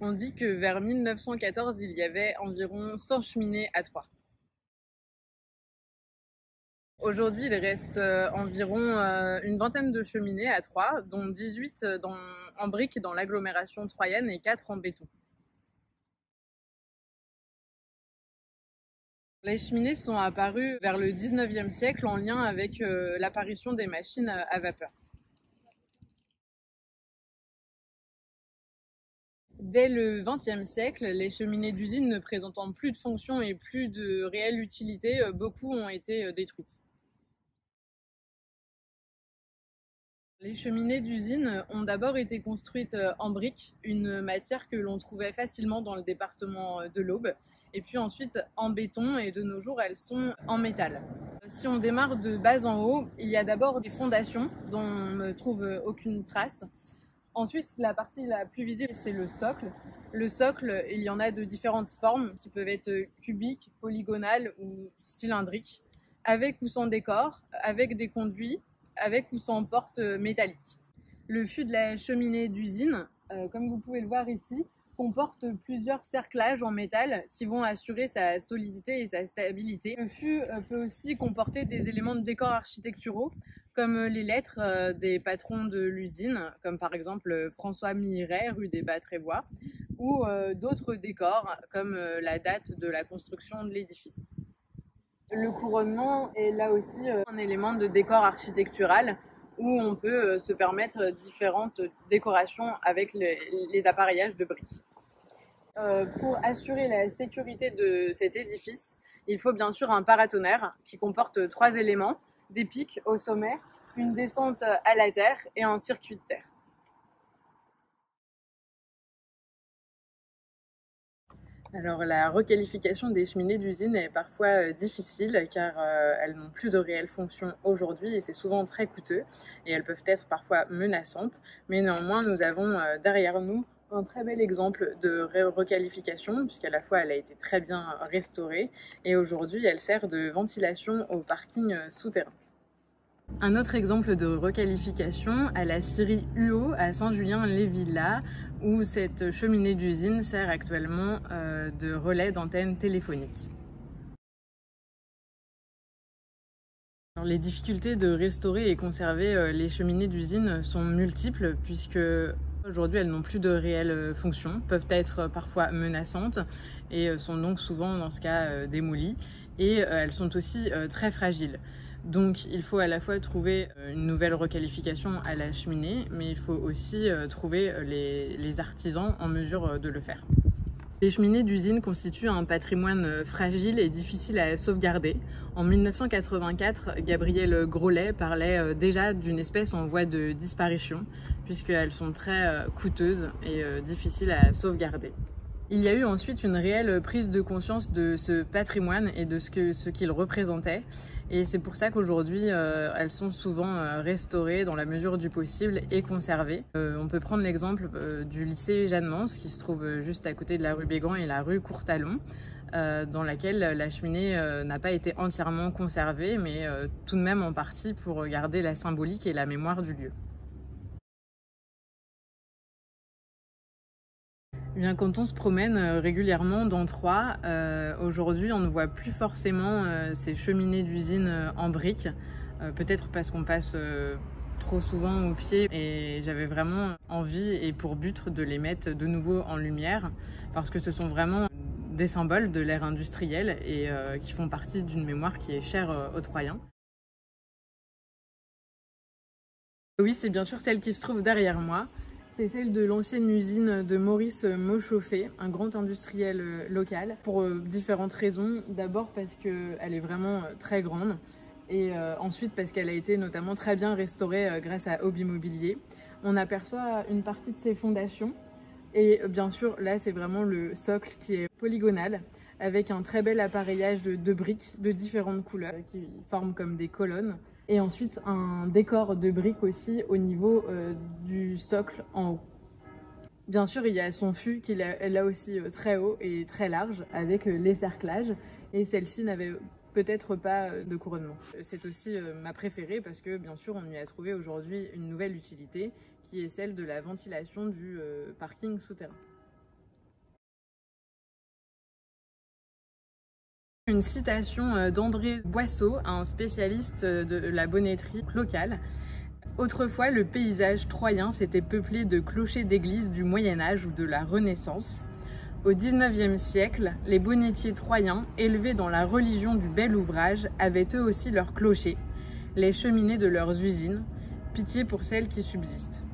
On dit que vers 1914, il y avait environ 100 cheminées à Troyes. Aujourd'hui, il reste environ une vingtaine de cheminées à Troyes, dont 18 en briques dans l'agglomération troyenne et 4 en béton. Les cheminées sont apparues vers le 19e siècle en lien avec l'apparition des machines à vapeur. Dès le XXe siècle, les cheminées d'usine ne présentant plus de fonction et plus de réelle utilité, beaucoup ont été détruites. Les cheminées d'usine ont d'abord été construites en briques, une matière que l'on trouvait facilement dans le département de l'Aube, et puis ensuite en béton, et de nos jours elles sont en métal. Si on démarre de bas en haut, il y a d'abord des fondations dont on ne trouve aucune trace. Ensuite, la partie la plus visible, c'est le socle. Le socle, il y en a de différentes formes qui peuvent être cubiques, polygonales ou cylindriques, avec ou sans décor, avec des conduits, avec ou sans porte métallique. Le fût de la cheminée d'usine, comme vous pouvez le voir ici, comporte plusieurs cerclages en métal qui vont assurer sa solidité et sa stabilité. Le fût peut aussi comporter des éléments de décor architecturaux comme les lettres des patrons de l'usine, comme par exemple François Mihret, rue des Bas-Trévois, ou d'autres décors comme la date de la construction de l'édifice. Le couronnement est là aussi un élément de décor architectural où on peut se permettre différentes décorations avec les appareillages de briques. Pour assurer la sécurité de cet édifice, il faut bien sûr un paratonnerre qui comporte 3 éléments, des pics au sommet, une descente à la terre et un circuit de terre. Alors la requalification des cheminées d'usine est parfois difficile car elles n'ont plus de réelle fonction aujourd'hui et c'est souvent très coûteux et elles peuvent être parfois menaçantes. Mais néanmoins, nous avons derrière nous un très bel exemple de requalification puisqu'à la fois elle a été très bien restaurée et aujourd'hui elle sert de ventilation au parking souterrain. Un autre exemple de requalification à la scierie UO à Saint-Julien-les-Villas où cette cheminée d'usine sert actuellement de relais d'antenne téléphonique. Alors, les difficultés de restaurer et conserver les cheminées d'usine sont multiples puisque aujourd'hui elles n'ont plus de réelle fonction, peuvent être parfois menaçantes et sont donc souvent dans ce cas démolies et elles sont aussi très fragiles. Donc il faut à la fois trouver une nouvelle requalification à la cheminée, mais il faut aussi trouver les artisans en mesure de le faire. Les cheminées d'usine constituent un patrimoine fragile et difficile à sauvegarder. En 1984, Gabriel Grolet parlait déjà d'une espèce en voie de disparition, puisqu'elles sont très coûteuses et difficiles à sauvegarder. Il y a eu ensuite une réelle prise de conscience de ce patrimoine et de ce qu'il représentait. Et c'est pour ça qu'aujourd'hui, elles sont souvent restaurées dans la mesure du possible et conservées. On peut prendre l'exemple du lycée Jeanne Mans, qui se trouve juste à côté de la rue Bégrand et la rue Courtalon, dans laquelle la cheminée n'a pas été entièrement conservée, mais tout de même en partie pour garder la symbolique et la mémoire du lieu. Bien, quand on se promène régulièrement dans Troyes, aujourd'hui on ne voit plus forcément ces cheminées d'usine en briques, peut-être parce qu'on passe trop souvent au pied et j'avais vraiment envie et pour but de les mettre de nouveau en lumière parce que ce sont vraiment des symboles de l'ère industrielle et qui font partie d'une mémoire qui est chère aux Troyens. Oui, c'est bien sûr celle qui se trouve derrière moi. C'est celle de l'ancienne usine de Maurice Mauchauffé, un grand industriel local, pour différentes raisons. D'abord parce qu'elle est vraiment très grande et ensuite parce qu'elle a été notamment très bien restaurée grâce à Aube Immobilier. On aperçoit une partie de ses fondations et bien sûr là c'est vraiment le socle qui est polygonal avec un très bel appareillage de briques de différentes couleurs qui forment comme des colonnes. Et ensuite un décor de briques aussi au niveau du socle en haut. Bien sûr, il y a son fût qui est là aussi très haut et très large avec les cerclages et celle-ci n'avait peut-être pas de couronnement. C'est aussi ma préférée parce que bien sûr on y a trouvé aujourd'hui une nouvelle utilité qui est celle de la ventilation du parking souterrain. Une citation d'André Boisseau, un spécialiste de la bonneterie locale. Autrefois, le paysage troyen s'était peuplé de clochers d'églises du Moyen-Âge ou de la Renaissance. Au XIXe siècle, les bonnetiers troyens, élevés dans la religion du bel ouvrage, avaient eux aussi leurs clochers, les cheminées de leurs usines. Pitié pour celles qui subsistent.